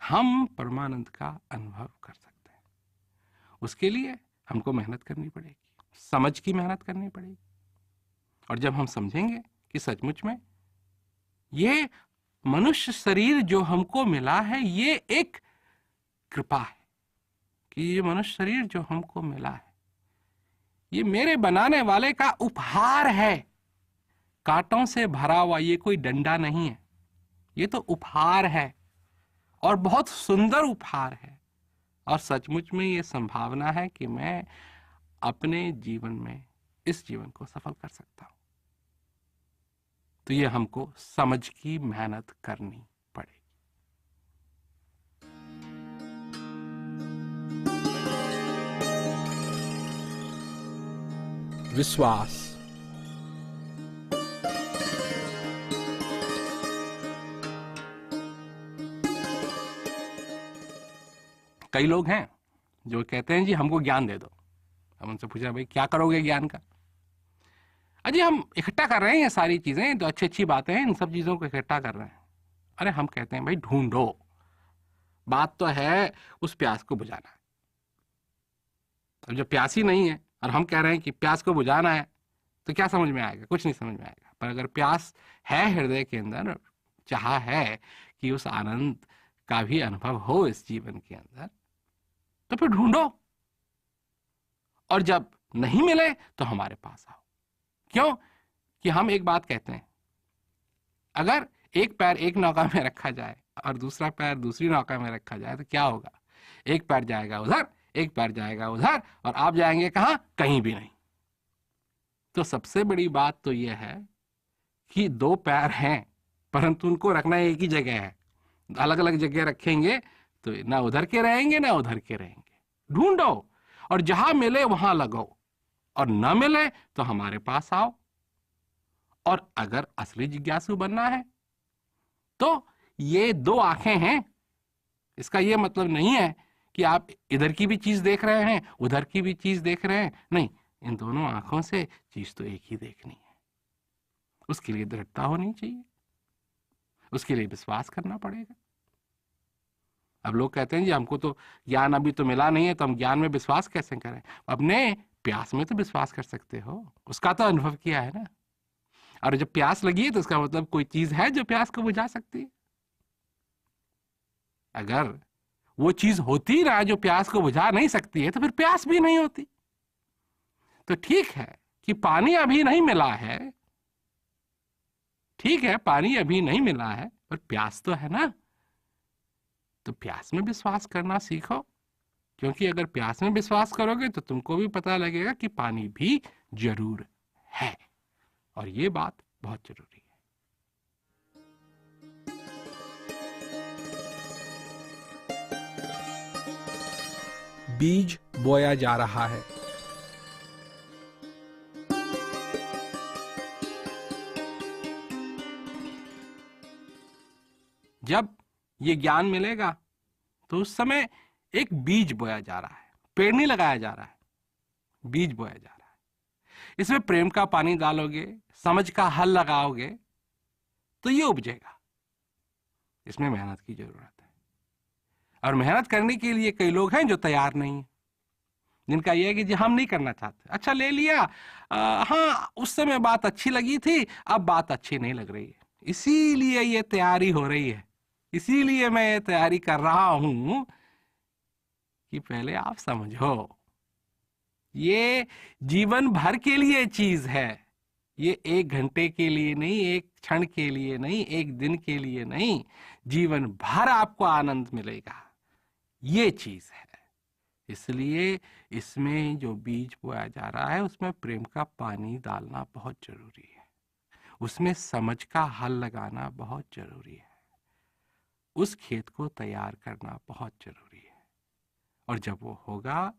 हम परमानंद का अनुभव कर सकते हैं। उसके लिए हमको मेहनत करनी पड़ेगी, समझ की मेहनत करनी पड़ेगी। और जब हम समझेंगे कि सचमुच में ये मनुष्य शरीर जो हमको मिला है, ये एक कृपा है, कि ये मनुष्य शरीर जो हमको मिला है, ये मेरे बनाने वाले का उपहार है। कांटों से भरा हुआ ये कोई डंडा नहीं है, ये तो उपहार है, और बहुत सुंदर उपहार है। और सचमुच में ये संभावना है कि मैं अपने जीवन में इस जीवन को सफल कर सकता हूं। तो ये हमको समझ की मेहनत करनी पड़ेगी। विश्वास। कई लोग हैं जो कहते हैं जी हमको ज्ञान दे दो। हम उनसे पूछा भाई क्या करोगे ज्ञान का? अजी हम इकट्ठा कर रहे हैं ये सारी चीजें, तो अच्छी अच्छी बातें हैं, इन सब चीजों को इकट्ठा कर रहे हैं। अरे हम कहते हैं भाई ढूंढो, बात तो है उस प्यास को बुझाना है। अब जब प्यास ही नहीं है और हम कह रहे हैं कि प्यास को बुझाना है, तो क्या समझ में आएगा? कुछ नहीं समझ में आएगा। पर अगर प्यास है हृदय के अंदर, चाह है कि उस आनंद का भी अनुभव हो इस जीवन के अंदर, तो फिर ढूंढो। और जब नहीं मिले तो हमारे पास आओ। क्यों? कि हम एक बात कहते हैं, अगर एक पैर एक नौका में रखा जाए और दूसरा पैर दूसरी नौका में रखा जाए तो क्या होगा? एक पैर जाएगा उधर, एक पैर जाएगा उधर, और आप जाएंगे कहां? कहीं भी नहीं। तो सबसे बड़ी बात तो यह है कि दो पैर हैं, परंतु उनको रखना एक ही जगह है। अलग अलग जगह रखेंगे तो ना उधर के रहेंगे ना उधर के रहेंगे। ढूंढो, और जहां मिले वहां लगो, और ना मिले तो हमारे पास आओ। और अगर असली जिज्ञासु बनना है तो ये दो आंखें हैं। इसका ये मतलब नहीं है कि आप इधर की भी चीज देख रहे हैं, उधर की भी चीज देख रहे हैं। नहीं, इन दोनों आंखों से चीज तो एक ही देखनी है। उसके लिए दृढ़ता होनी चाहिए, उसके लिए विश्वास करना पड़ेगा। अब लोग कहते हैं जी हमको तो ज्ञान अभी तो मिला नहीं है, तो हम ज्ञान में विश्वास कैसे करें? अपने प्यास में तो विश्वास कर सकते हो, उसका तो अनुभव किया है ना। और जब प्यास लगी है तो इसका मतलब कोई चीज है जो प्यास को बुझा सकती है। अगर वो चीज होती ना जो प्यास को बुझा नहीं सकती है, तो फिर प्यास भी नहीं होती। तो ठीक है कि पानी अभी नहीं मिला है, ठीक है पानी अभी नहीं मिला है, पर प्यास तो है ना। तो प्यास में विश्वास करना सीखो, क्योंकि अगर प्यास में विश्वास करोगे तो तुमको भी पता लगेगा कि पानी भी जरूर है, और ये बात बहुत जरूरी है। बीज बोया जा रहा है। जब ये ज्ञान मिलेगा तो उस समय एक बीज बोया जा रहा है, पेड़ नहीं लगाया जा रहा है, बीज बोया जा रहा है। इसमें प्रेम का पानी डालोगे, समझ का हल लगाओगे तो ये उपजेगा। इसमें मेहनत की जरूरत है, और मेहनत करने के लिए कई लोग हैं जो तैयार नहीं है, जिनका यह है कि जी हम नहीं करना चाहते। अच्छा, ले लिया, हाँ उस समय बात अच्छी लगी थी, अब बात अच्छी नहीं लग रही है, इसीलिए ये तैयारी हो रही है, इसीलिए मैं ये तैयारी कर रहा हूं कि पहले आप समझो ये जीवन भर के लिए चीज है, ये 1 घंटे के लिए नहीं, 1 क्षण के लिए नहीं, 1 दिन के लिए नहीं, जीवन भर आपको आनंद मिलेगा, ये चीज है। इसलिए इसमें जो बीज बोया जा रहा है उसमें प्रेम का पानी डालना बहुत जरूरी है, उसमें समझ का हल लगाना बहुत जरूरी है, उस खेत को तैयार करना बहुत जरूरी है। और जब वो होगा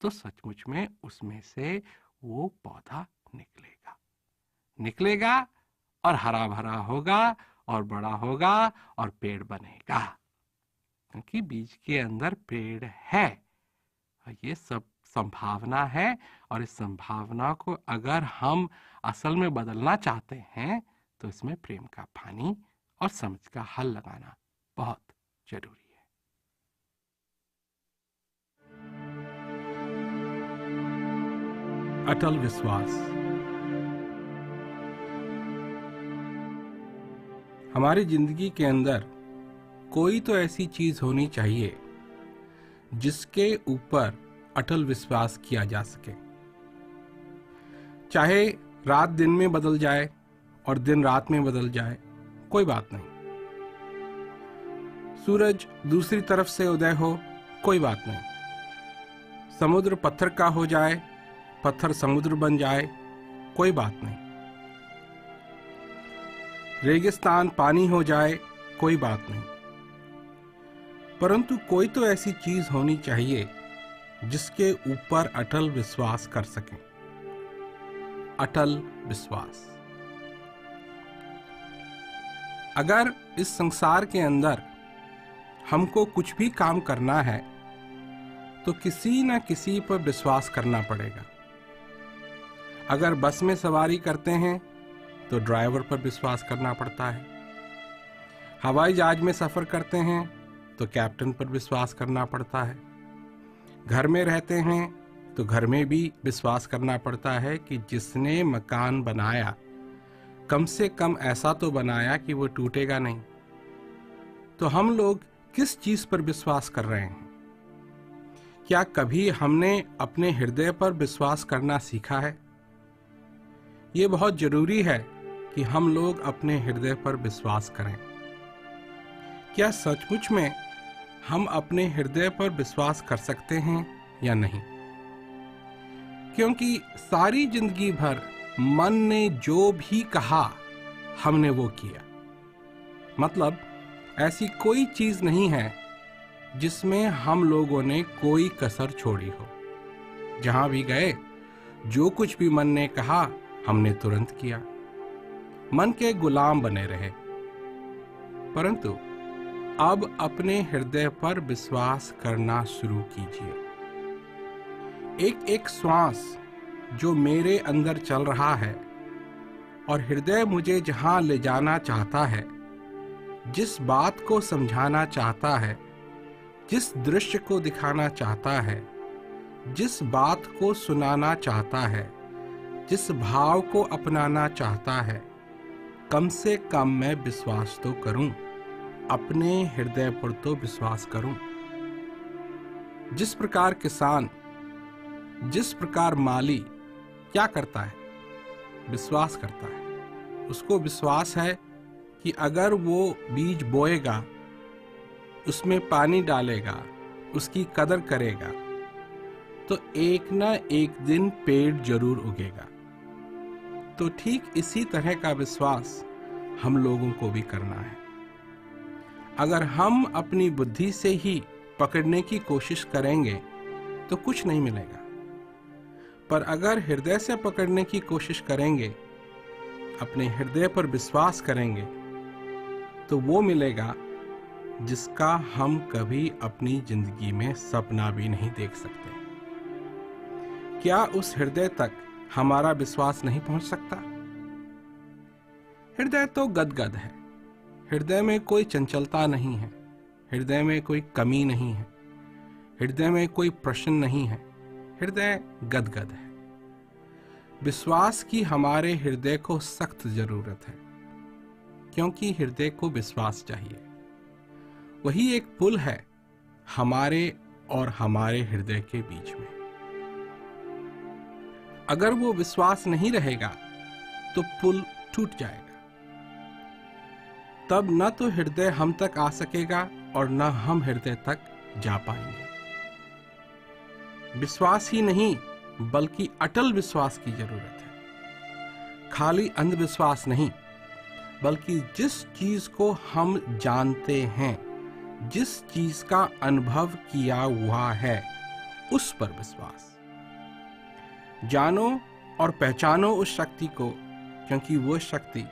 तो सचमुच में उसमें से वो पौधा निकलेगा और हरा भरा होगा और बड़ा होगा और पेड़ बनेगा, क्योंकि बीज के अंदर पेड़ है। ये सब संभावना है, और इस संभावना को अगर हम असल में बदलना चाहते हैं तो इसमें प्रेम का पानी और समझ का हल लगाना बहुत जरूरी है। अटल विश्वास। हमारी जिंदगी के अंदर कोई तो ऐसी चीज होनी चाहिए जिसके ऊपर अटल विश्वास किया जा सके। चाहे रात दिन में बदल जाए और दिन रात में बदल जाए, कोई बात नहीं। सूरज दूसरी तरफ से उदय हो, कोई बात नहीं। समुद्र पत्थर का हो जाए, पत्थर समुद्र बन जाए, कोई बात नहीं। रेगिस्तान पानी हो जाए, कोई बात नहीं। परंतु कोई तो ऐसी चीज होनी चाहिए जिसके ऊपर अटल विश्वास कर सकें। अटल विश्वास। अगर इस संसार के अंदर हमको कुछ भी काम करना है तो किसी न किसी पर विश्वास करना पड़ेगा। अगर बस में सवारी करते हैं तो ड्राइवर पर विश्वास करना पड़ता है। हवाई जहाज में सफर करते हैं तो कैप्टन पर विश्वास करना पड़ता है। घर में रहते हैं तो घर में भी विश्वास करना पड़ता है कि जिसने मकान बनाया कम से कम ऐसा तो बनाया कि वो टूटेगा नहीं। तो हम लोग किस चीज पर विश्वास कर रहे हैं? क्या कभी हमने अपने हृदय पर विश्वास करना सीखा है? ये बहुत जरूरी है कि हम लोग अपने हृदय पर विश्वास करें। क्या सचमुच में हम अपने हृदय पर विश्वास कर सकते हैं या नहीं? क्योंकि सारी जिंदगी भर मन ने जो भी कहा हमने वो किया। मतलब ऐसी कोई चीज नहीं है जिसमें हम लोगों ने कोई कसर छोड़ी हो। जहां भी गए जो कुछ भी मन ने कहा हमने तुरंत किया, मन के गुलाम बने रहे। परंतु अब अपने हृदय पर विश्वास करना शुरू कीजिए। एक एक श्वास जो मेरे अंदर चल रहा है और हृदय मुझे जहां ले जाना चाहता है, जिस बात को समझाना चाहता है, जिस दृश्य को दिखाना चाहता है, जिस बात को सुनाना चाहता है, जिस भाव को अपनाना चाहता है, कम से कम मैं विश्वास तो करूं, अपने हृदय पर तो विश्वास करूं। जिस प्रकार किसान, जिस प्रकार माली क्या करता है? विश्वास करता है। उसको विश्वास है कि अगर वो बीज बोएगा, उसमें पानी डालेगा, उसकी कदर करेगा, तो एक ना एक दिन पेड़ जरूर उगेगा। तो ठीक इसी तरह का विश्वास हम लोगों को भी करना है। अगर हम अपनी बुद्धि से ही पकड़ने की कोशिश करेंगे तो कुछ नहीं मिलेगा, पर अगर हृदय से पकड़ने की कोशिश करेंगे, अपने हृदय पर विश्वास करेंगे, तो वो मिलेगा जिसका हम कभी अपनी जिंदगी में सपना भी नहीं देख सकते। क्या उस हृदय तक हमारा विश्वास नहीं पहुंच सकता? हृदय तो गदगद है, हृदय में कोई चंचलता नहीं है, हृदय में कोई कमी नहीं है, हृदय में कोई प्रश्न नहीं है, हृदय गदगद है। विश्वास की हमारे हृदय को सख्त जरूरत है, क्योंकि हृदय को विश्वास चाहिए। वही एक पुल है हमारे और हमारे हृदय के बीच में। अगर वो विश्वास नहीं रहेगा तो पुल टूट जाएगा। तब न तो हृदय हम तक आ सकेगा और न हम हृदय तक जा पाएंगे। विश्वास ही नहीं बल्कि अटल विश्वास की जरूरत है। खाली अंधविश्वास नहीं, बल्कि जिस चीज को हम जानते हैं, जिस चीज का अनुभव किया हुआ है, उस पर विश्वास। जानो और पहचानो उस शक्ति को, क्योंकि वो शक्ति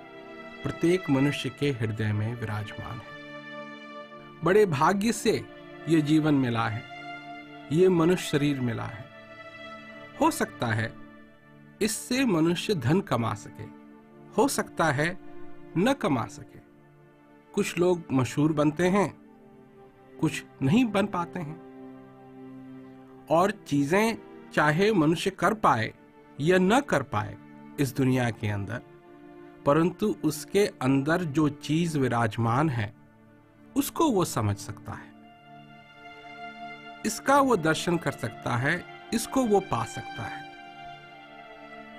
प्रत्येक मनुष्य के हृदय में विराजमान है। बड़े भाग्य से ये जीवन मिला है, ये मनुष्य शरीर मिला है। हो सकता है इससे मनुष्य धन कमा सके, हो सकता है न कमा सके। कुछ लोग मशहूर बनते हैं, कुछ नहीं बन पाते हैं। और चीजें चाहे मनुष्य कर पाए या न कर पाए इस दुनिया के अंदर, परंतु उसके अंदर जो चीज विराजमान है उसको वो समझ सकता है, इसका वो दर्शन कर सकता है, इसको वो पा सकता है।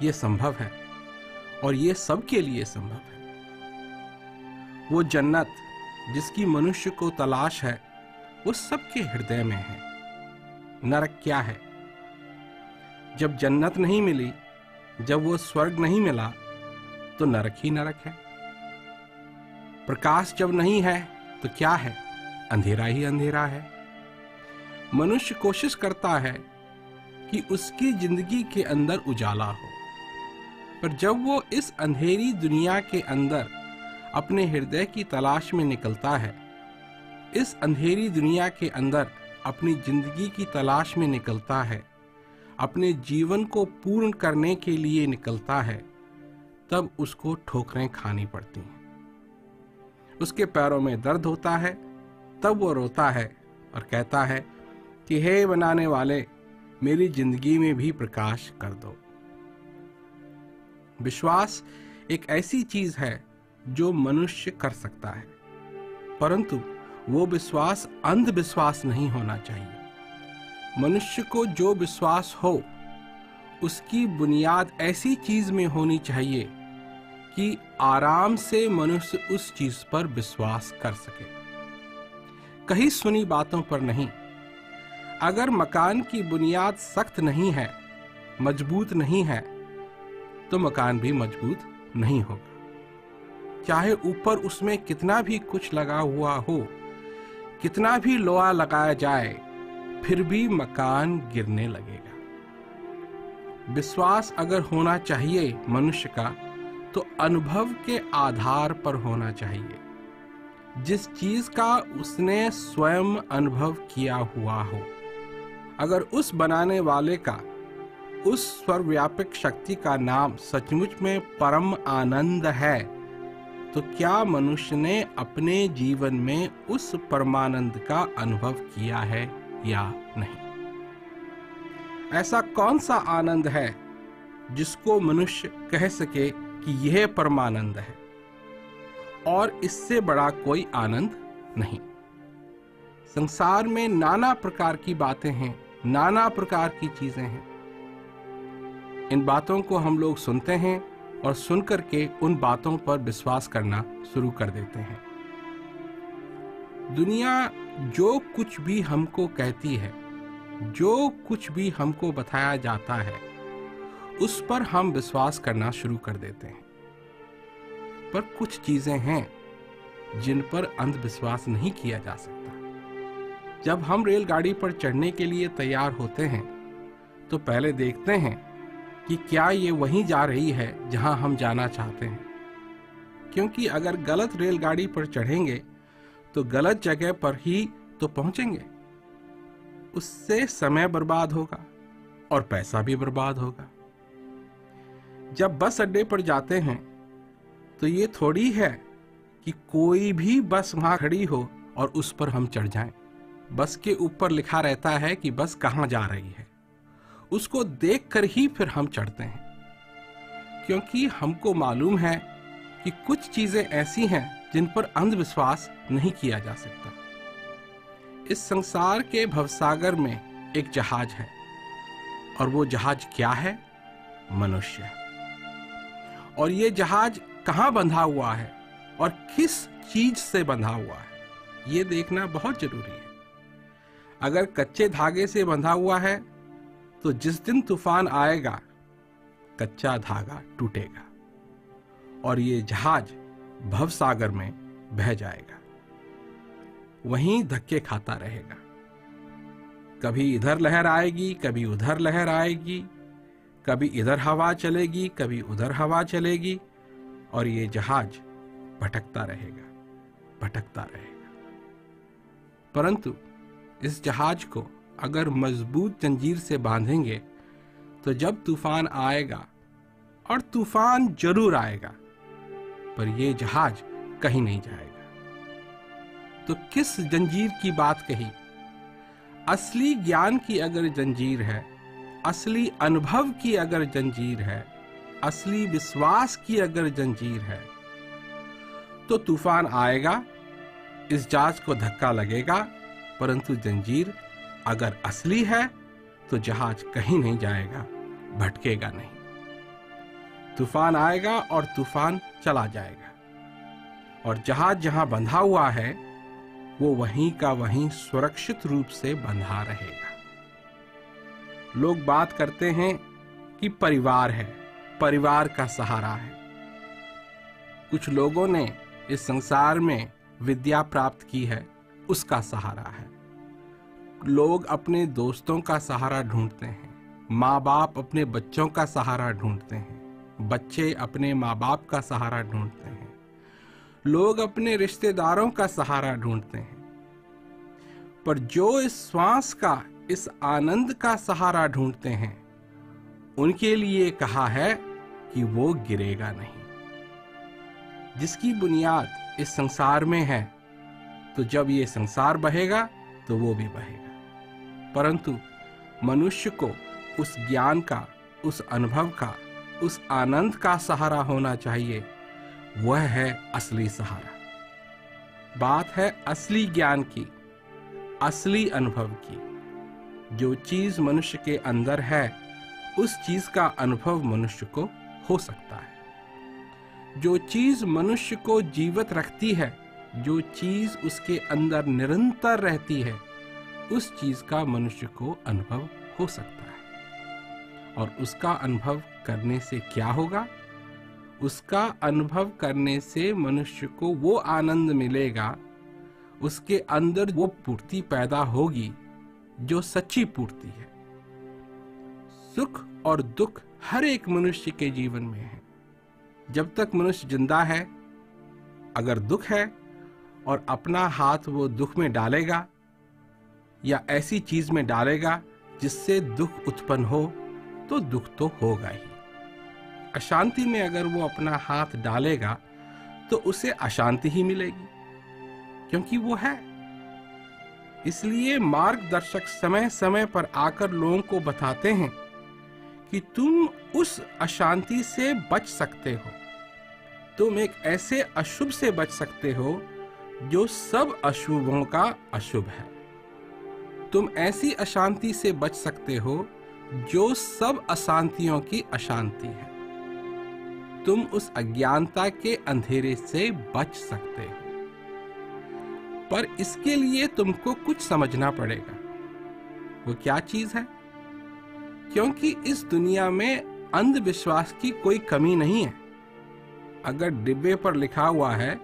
ये संभव है और ये सबके लिए संभव है। वो जन्नत जिसकी मनुष्य को तलाश है वो सबके हृदय में है। नरक क्या है? जब जन्नत नहीं मिली, जब वो स्वर्ग नहीं मिला, तो नरक ही नरक है। प्रकाश जब नहीं है तो क्या है? अंधेरा ही अंधेरा है। मनुष्य कोशिश करता है कि उसकी जिंदगी के अंदर उजाला हो, पर जब वो इस अंधेरी दुनिया के अंदर अपने हृदय की तलाश में निकलता है, इस अंधेरी दुनिया के अंदर अपनी जिंदगी की तलाश में निकलता है, अपने जीवन को पूर्ण करने के लिए निकलता है, तब उसको ठोकरें खानी पड़ती हैं। उसके पैरों में दर्द होता है, तब वो रोता है और कहता है कि हे बनाने वाले, मेरी जिंदगी में भी प्रकाश कर दो। विश्वास एक ऐसी चीज है जो मनुष्य कर सकता है, परंतु वो विश्वास अंधविश्वास नहीं होना चाहिए। मनुष्य को जो विश्वास हो, उसकी बुनियाद ऐसी चीज में होनी चाहिए कि आराम से मनुष्य उस चीज पर विश्वास कर सके, कहीं सुनी बातों पर नहीं। अगर मकान की बुनियाद सख्त नहीं है, मजबूत नहीं है, तो मकान भी मजबूत नहीं होगा। चाहे ऊपर उसमें कितना भी कुछ लगा हुआ हो, कितना भी लोहा लगाया जाए, फिर भी मकान गिरने लगेगा। विश्वास अगर होना चाहिए मनुष्य का, तो अनुभव के आधार पर होना चाहिए, जिस चीज का उसने स्वयं अनुभव किया हुआ हो। अगर उस बनाने वाले का, उस सर्वव्यापक शक्ति का नाम सचमुच में परम आनंद है, तो क्या मनुष्य ने अपने जीवन में उस परमानंद का अनुभव किया है या नहीं? ऐसा कौन सा आनंद है जिसको मनुष्य कह सके कि यह परमानंद है और इससे बड़ा कोई आनंद नहीं? संसार में नाना प्रकार की बातें हैं, नाना प्रकार की चीजें हैं। इन बातों को हम लोग सुनते हैं और सुनकर के उन बातों पर विश्वास करना शुरू कर देते हैं। दुनिया जो कुछ भी हमको कहती है, जो कुछ भी हमको बताया जाता है, उस पर हम विश्वास करना शुरू कर देते हैं। पर कुछ चीजें हैं जिन पर अंधविश्वास नहीं किया जा सकता। जब हम रेलगाड़ी पर चढ़ने के लिए तैयार होते हैं, तो पहले देखते हैं कि क्या ये वहीं जा रही है जहां हम जाना चाहते हैं, क्योंकि अगर गलत रेलगाड़ी पर चढ़ेंगे तो गलत जगह पर ही तो पहुंचेंगे। उससे समय बर्बाद होगा और पैसा भी बर्बाद होगा। जब बस अड्डे पर जाते हैं तो ये थोड़ी है कि कोई भी बस वहां खड़ी हो और उस पर हम चढ़ जाएं। बस के ऊपर लिखा रहता है कि बस कहां जा रही है, उसको देखकर ही फिर हम चढ़ते हैं, क्योंकि हमको मालूम है कि कुछ चीजें ऐसी हैं जिन पर अंधविश्वास नहीं किया जा सकता। इस संसार के भवसागर में एक जहाज है, और वो जहाज क्या है? मनुष्य। और ये जहाज कहां बंधा हुआ है और किस चीज से बंधा हुआ है, ये देखना बहुत जरूरी है। अगर कच्चे धागे से बंधा हुआ है तो जिस दिन तूफान आएगा कच्चा धागा टूटेगा और ये जहाज भवसागर में बह जाएगा, वहीं धक्के खाता रहेगा। कभी इधर लहर आएगी, कभी उधर लहर आएगी, कभी इधर हवा चलेगी, कभी उधर हवा चलेगी, और ये जहाज भटकता रहेगा, भटकता रहेगा। परंतु इस जहाज को अगर मजबूत जंजीर से बांधेंगे तो जब तूफान आएगा, और तूफान जरूर आएगा, पर यह जहाज कहीं नहीं जाएगा। तो किस जंजीर की बात कही? असली ज्ञान की अगर जंजीर है, असली अनुभव की अगर जंजीर है, असली विश्वास की अगर जंजीर है, तो तूफान आएगा, इस जहाज को धक्का लगेगा, परंतु जंजीर अगर असली है तो जहाज कहीं नहीं जाएगा, भटकेगा नहीं। तूफान आएगा और तूफान चला जाएगा, और जहाज जहां बंधा हुआ है वो वहीं का वहीं सुरक्षित रूप से बंधा रहेगा। लोग बात करते हैं कि परिवार है, परिवार का सहारा है। कुछ लोगों ने इस संसार में विद्या प्राप्त की है, उसका सहारा है। लोग अपने दोस्तों का सहारा ढूंढते हैं, माँ बाप अपने बच्चों का सहारा ढूंढते हैं, बच्चे अपने माँ बाप का सहारा ढूंढते हैं, लोग अपने रिश्तेदारों का सहारा ढूंढते हैं। पर जो इस श्वास का, इस आनंद का सहारा ढूंढते हैं, उनके लिए कहा है कि वो गिरेगा नहीं। जिसकी बुनियाद इस संसार में है, तो जब ये संसार बहेगा तो वो भी बहेगा। परंतु मनुष्य को उस ज्ञान का, उस अनुभव का, उस आनंद का सहारा होना चाहिए। वह है असली सहारा। बात है असली ज्ञान की, असली अनुभव की। जो चीज मनुष्य के अंदर है, उस चीज का अनुभव मनुष्य को हो सकता है। जो चीज मनुष्य को जीवित रखती है, जो चीज उसके अंदर निरंतर रहती है, उस चीज का मनुष्य को अनुभव हो सकता है। और उसका अनुभव करने से क्या होगा? उसका अनुभव करने से मनुष्य को वो आनंद मिलेगा, उसके अंदर वो पूर्ति पैदा होगी जो सच्ची पूर्ति है। सुख और दुख हर एक मनुष्य के जीवन में है। जब तक मनुष्य जिंदा है, अगर दुख है और अपना हाथ वो दुख में डालेगा या ऐसी चीज में डालेगा जिससे दुख उत्पन्न हो, तो दुख तो होगा ही। अशांति में अगर वो अपना हाथ डालेगा तो उसे अशांति ही मिलेगी, क्योंकि वो है। इसलिए मार्गदर्शक समय समय पर आकर लोगों को बताते हैं कि तुम उस अशांति से बच सकते हो, तुम एक ऐसे अशुभ से बच सकते हो जो सब अशुभों का अशुभ है। तुम ऐसी अशांति से बच सकते हो जो सब अशांतियों की अशांति है। तुम उस अज्ञानता के अंधेरे से बच सकते हो, पर इसके लिए तुमको कुछ समझना पड़ेगा। वो क्या चीज है? क्योंकि इस दुनिया में अंधविश्वास की कोई कमी नहीं है। अगर डिब्बे पर लिखा हुआ है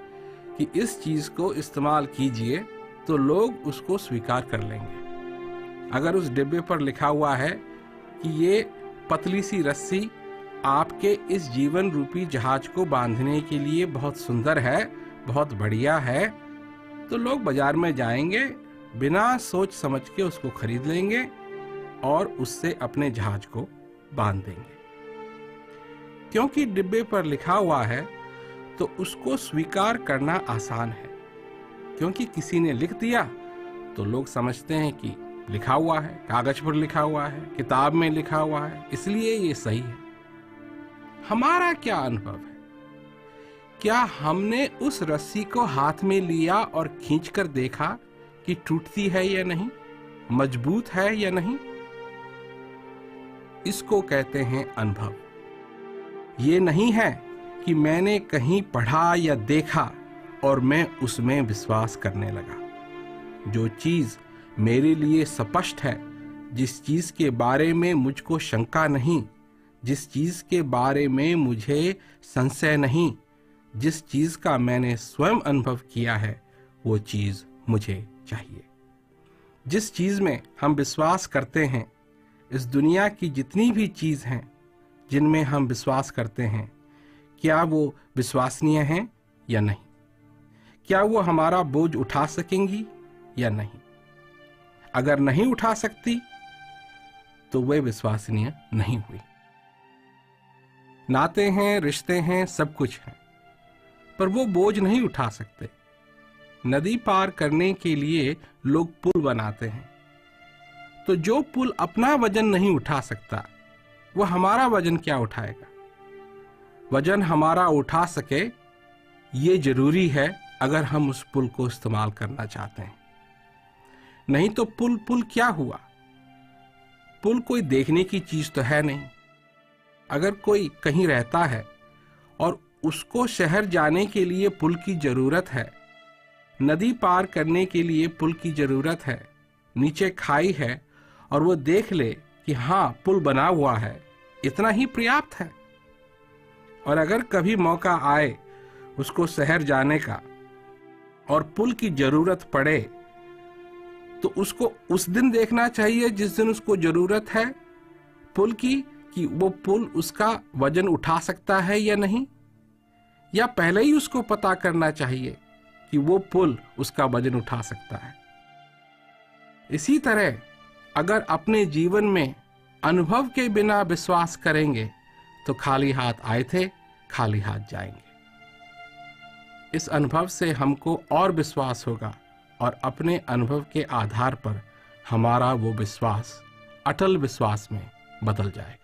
कि इस चीज को इस्तेमाल कीजिए, तो लोग उसको स्वीकार कर लेंगे। अगर उस डिब्बे पर लिखा हुआ है कि ये पतली सी रस्सी आपके इस जीवन रूपी जहाज को बांधने के लिए बहुत सुंदर है, बहुत बढ़िया है, तो लोग बाजार में जाएंगे, बिना सोच समझ के उसको खरीद लेंगे और उससे अपने जहाज को बांध देंगे। क्योंकि डिब्बे पर लिखा हुआ है, तो उसको स्वीकार करना आसान है, क्योंकि किसी ने लिख दिया तो लोग समझते हैं कि लिखा हुआ है, कागज पर लिखा हुआ है, किताब में लिखा हुआ है, इसलिए ये सही है। हमारा क्या अनुभव है? क्या हमने उस रस्सी को हाथ में लिया और खींचकर देखा कि टूटती है या नहीं, मजबूत है या नहीं? इसको कहते हैं अनुभव। ये नहीं है कि मैंने कहीं पढ़ा या देखा और मैं उसमें विश्वास करने लगा। जो चीज मेरे लिए स्पष्ट है, जिस चीज के बारे में मुझको शंका नहीं, जिस चीज के बारे में मुझे संशय नहीं, जिस चीज का मैंने स्वयं अनुभव किया है, वो चीज मुझे चाहिए। जिस चीज में हम विश्वास करते हैं, इस दुनिया की जितनी भी चीज हैं जिनमें हम विश्वास करते हैं, क्या वो विश्वसनीय हैं या नहीं? क्या वो हमारा बोझ उठा सकेंगी या नहीं? अगर नहीं उठा सकती तो वे विश्वसनीय नहीं हुई। नाते हैं, रिश्ते हैं, सब कुछ है, पर वो बोझ नहीं उठा सकते। नदी पार करने के लिए लोग पुल बनाते हैं, तो जो पुल अपना वजन नहीं उठा सकता, वो हमारा वजन क्या उठाएगा? वजन हमारा उठा सके, ये जरूरी है अगर हम उस पुल को इस्तेमाल करना चाहते हैं। नहीं तो पुल क्या हुआ? पुल कोई देखने की चीज तो है नहीं। अगर कोई कहीं रहता है और उसको शहर जाने के लिए पुल की जरूरत है, नदी पार करने के लिए पुल की जरूरत है, नीचे खाई है और वो देख ले कि हाँ पुल बना हुआ है, इतना ही पर्याप्त है। और अगर कभी मौका आए उसको शहर जाने का और पुल की जरूरत पड़े, तो उसको उस दिन देखना चाहिए जिस दिन उसको जरूरत है पुल की, कि वो पुल उसका वजन उठा सकता है या नहीं, या पहले ही उसको पता करना चाहिए कि वो पुल उसका वजन उठा सकता है। इसी तरह अगर अपने जीवन में अनुभव के बिना विश्वास करेंगे तो खाली हाथ आए थे, खाली हाथ जाएंगे। इस अनुभव से हमको और विश्वास होगा और अपने अनुभव के आधार पर हमारा वो विश्वास अटल विश्वास में बदल जाएगा।